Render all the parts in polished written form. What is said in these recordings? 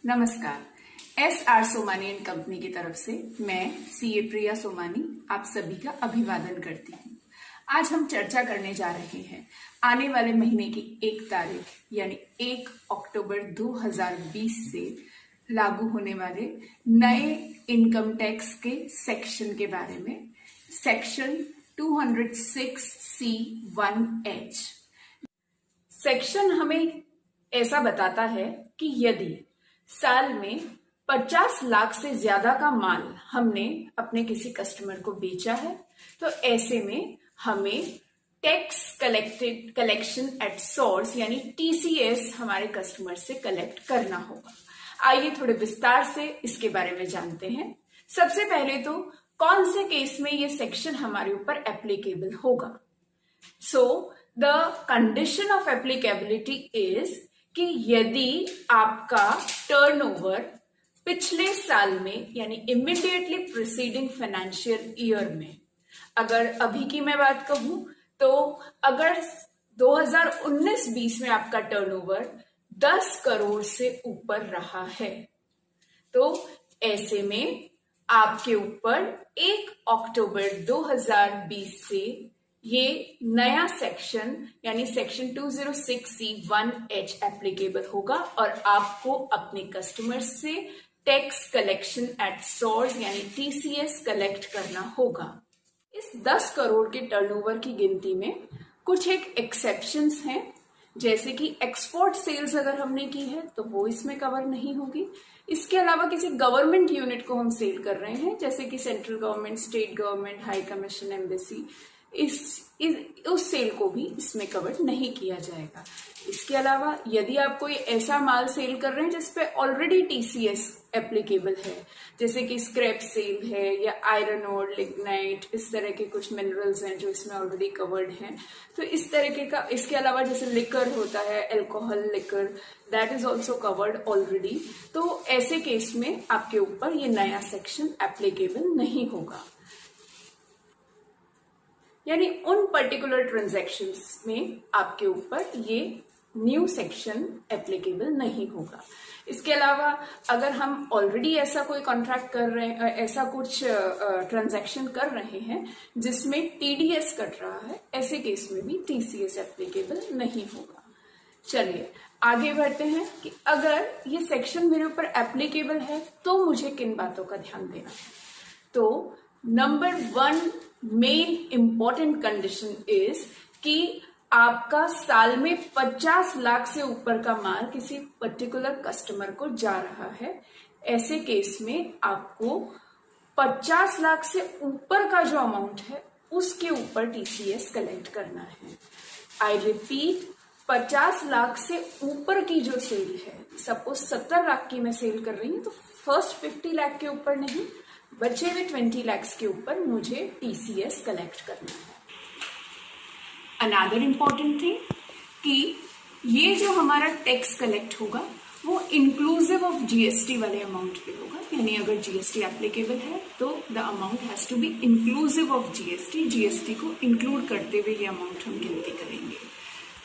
नमस्कार। SR Somani and company की तरफ से मैं CA प्रिया सोमानी आप सभी का अभिवादन करती हूँ। आज हम चर्चा करने जा रहे हैं आने वाले महीने की 1 तारीख यानी 1 अक्टूबर 2020 से लागू होने वाले नए इनकम टैक्स के सेक्शन के बारे में। सेक्शन 206C(1)H सेक्शन हमें ऐसा बताता है कि यदि साल में 50 लाख से ज्यादा का माल हमने अपने किसी कस्टमर को बेचा है तो ऐसे में हमें टैक्स कलेक्शन एट सोर्स यानी TCS हमारे कस्टमर से कलेक्ट करना होगा। आइए थोड़े विस्तार से इसके बारे में जानते हैं। सबसे पहले तो कौन से केस में ये सेक्शन हमारे ऊपर एप्लीकेबल होगा। So the condition of applicability is कि यदि आपका टर्नओवर पिछले साल में यानी इमीडिएटली प्रीसीडिंग फाइनेंशियल ईयर में, अगर अभी की मैं बात कहूं तो अगर 2019-20 में आपका टर्नओवर 10 करोड़ से ऊपर रहा है तो ऐसे में आपके ऊपर 1 अक्टूबर 2020 से ये नया सेक्शन यानी सेक्शन 206C(1)H एप्लीकेबल होगा और आपको अपने कस्टमर से टैक्स कलेक्शन एट सोर्स यानी TCS कलेक्ट करना होगा। इस 10 करोड़ के टर्नओवर की गिनती में कुछ एक एक्सेप्शंस हैं, जैसे कि एक्सपोर्ट सेल्स अगर हमने की है तो वो इसमें कवर नहीं होगी। इसके अलावा किसी गवर्नमेंट यूनिट को हम सेल कर रहे हैं जैसे कि central government, state government, high commission, embassy, उस सेल को भी इसमें कवर नहीं किया जाएगा। इसके अलावा यदि आप कोई ऐसा माल सेल कर रहे हैं जिसपे ऑलरेडी TCS एप्लीकेबल है जैसे कि स्क्रैप सेल है या आयरन ओर, लिग्नाइट, इस तरह के कुछ मिनरल्स हैं जो इसमें ऑलरेडी कवर्ड हैं, तो इस तरीके का। इसके अलावा जैसे लिकर होता है, alcohol liquor, that is also covered already. तो ऐसे केस में आपके ऊपर ये नया सेक्शन एप्लीकेबल नहीं होगा, यानी उन पर्टिकुलर ट्रांजैक्शंस में आपके ऊपर ये न्यू सेक्शन एप्लीकेबल नहीं होगा। इसके अलावा अगर हम ऑलरेडी ऐसा कोई कॉन्ट्रैक्ट कर रहे हैं, ऐसा कुछ ट्रांजैक्शन कर रहे हैं जिसमें TDS कट रहा है, ऐसे केस में भी TCS एप्लीकेबल नहीं होगा। चलिए आगे बढ़ते हैं कि अगर ये सेक्शन मेरे ऊपर एप्लीकेबल है तो मुझे किन बातों का ध्यान देना है। तो number 1 main important condition is कि आपका साल में 50 लाख से ऊपर का माल किसी पर्टिकुलर कस्टमर को जा रहा है। ऐसे केस में आपको 50 लाख से ऊपर का जो अमाउंट है उसके ऊपर TCS कलेक्ट करना है। आई रिपीट, 50 लाख से ऊपर की जो सेल है, सपोज 70 लाख की मैं सेल कर रही हूँ तो फर्स्ट 50 लाख के ऊपर नहीं, बचे हुए 20 लाख के ऊपर मुझे TCS कलेक्ट करना है। अनदर इम्पॉर्टेंट थिंग कि ये जो हमारा टैक्स कलेक्ट होगा वो इंक्लूसिव ऑफ GST वाले अमाउंट पे होगा, यानी अगर GST एप्लीकेबल है तो the amount has to be inclusive of GST को इंक्लूड करते हुए ये अमाउंट हम गिनती करेंगे।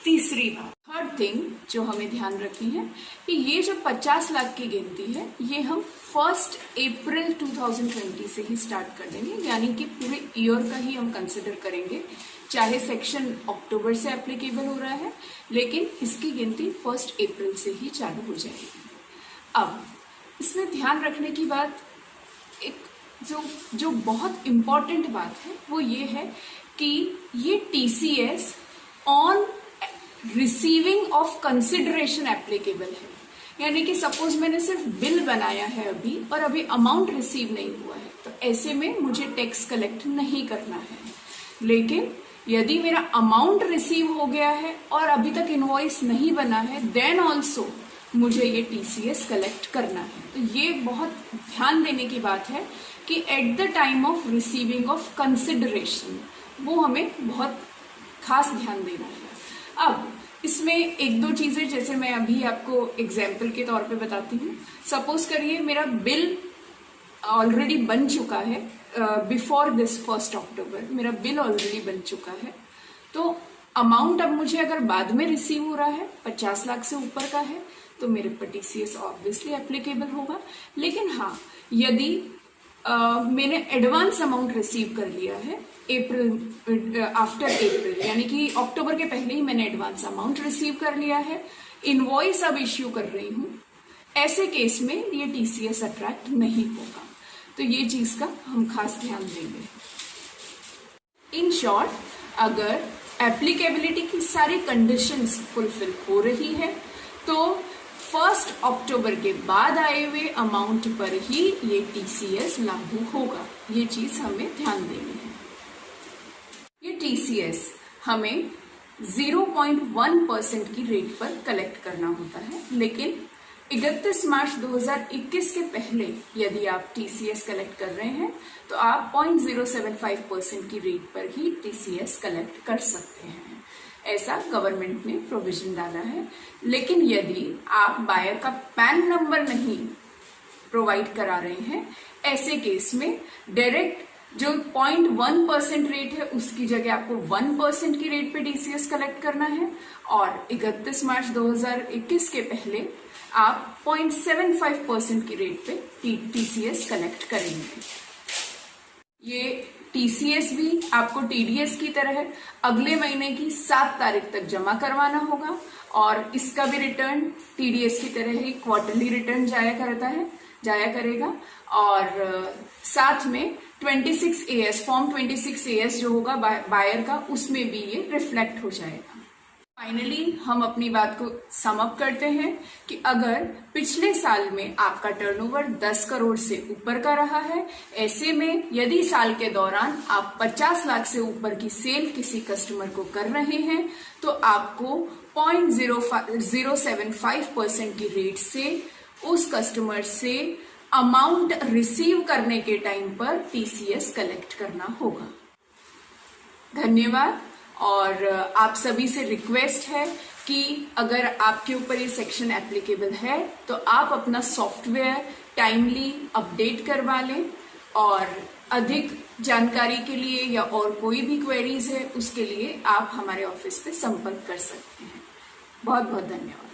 तीसरी बात, थर्ड थिंग जो हमें ध्यान रखनी है कि ये जो 50 लाख की गिनती है ये हम 1 अप्रैल 2020 से ही स्टार्ट कर देंगे, यानी कि पूरे ईयर का ही हम कंसिडर करेंगे। चाहे सेक्शन अक्टूबर से एप्लीकेबल हो रहा है लेकिन इसकी गिनती 1 अप्रैल से ही चालू हो जाएगी। अब इसमें ध्यान रखने की बात, एक जो बहुत इम्पॉर्टेंट बात है वो ये है कि ये TCS on receiving of consideration applicable है, यानी कि सपोज मैंने सिर्फ बिल बनाया है अभी और अभी अमाउंट रिसीव नहीं हुआ है तो ऐसे में मुझे टैक्स कलेक्ट नहीं करना है। लेकिन यदि मेरा अमाउंट रिसीव हो गया है और अभी तक इनवॉइस नहीं बना है देन ऑल्सो मुझे ये TCS कलेक्ट करना है। तो ये बहुत ध्यान देने की बात है कि at the time of receiving of consideration वो हमें बहुत खास ध्यान देना है। अब इसमें एक दो चीजें जैसे मैं अभी आपको एग्जाम्पल के तौर पे बताती हूँ। सपोज करिए मेरा बिल ऑलरेडी बन चुका है, बिफोर दिस 1 अक्टूबर मेरा बिल ऑलरेडी बन चुका है, तो अमाउंट अब मुझे अगर बाद में रिसीव हो रहा है 50 लाख से ऊपर का है तो मेरे पर टीसीएस ऑब्वियसली एप्लीकेबल होगा। लेकिन हाँ, यदि मैंने एडवांस अमाउंट रिसीव कर लिया है आफ्टर अप्रैल, यानी कि अक्टूबर के पहले ही मैंने एडवांस अमाउंट रिसीव कर लिया है, इनवॉइस अब इश्यू कर रही हूं, ऐसे केस में ये टीसीएस अट्रैक्ट नहीं होगा। तो ये चीज का हम खास ध्यान देंगे। इन शॉर्ट, अगर एप्लीकेबिलिटी की सारी कंडीशंस फुलफिल हो रही है तो 1 अक्टूबर के बाद आए हुए अमाउंट पर ही ये टीसीएस लागू होगा। ये चीज हमें ध्यान देनी है। ये टीसीएस हमें 0.1% की रेट पर कलेक्ट करना होता है, लेकिन 31 मार्च 2021 के पहले यदि आप टीसीएस कलेक्ट कर रहे हैं तो आप 0.075% की रेट पर ही टीसीएस कलेक्ट कर सकते हैं। ऐसा गवर्नमेंट ने प्रोविजन डाला है। लेकिन यदि आप बायर का पैन नंबर नहीं प्रोवाइड करा रहे हैं, ऐसे केस में डायरेक्ट जो 0.1% रेट है उसकी जगह आपको 1% की रेट पे टीसीएस कलेक्ट करना है, और 31 मार्च 2021 के पहले आप 0.75% की रेट पे टीसीएस कलेक्ट करेंगे। ये टीसीएस भी आपको टीडीएस की तरह अगले महीने की 7 तारीख तक जमा करवाना होगा, और इसका भी रिटर्न टीडीएस की तरह ही क्वार्टरली रिटर्न जाया करेगा। और साथ में 26AS फॉर्म 26AS जो होगा बायर का, उसमें भी ये रिफ्लेक्ट हो जाएगा। फाइनली हम अपनी बात को सम अप करते हैं कि अगर पिछले साल में आपका टर्नओवर 10 करोड़ से ऊपर का रहा है, ऐसे में यदि साल के दौरान आप 50 लाख से ऊपर की सेल किसी कस्टमर को कर रहे हैं तो आपको 0.075% की रेट से उस कस्टमर से अमाउंट रिसीव करने के टाइम पर टीसीएस कलेक्ट करना होगा। धन्यवाद। और आप सभी से रिक्वेस्ट है कि अगर आपके ऊपर ये सेक्शन एप्लीकेबल है तो आप अपना सॉफ्टवेयर टाइमली अपडेट करवा लें, और अधिक जानकारी के लिए या और कोई भी क्वेरीज है उसके लिए आप हमारे ऑफिस पे संपर्क कर सकते हैं। बहुत बहुत धन्यवाद।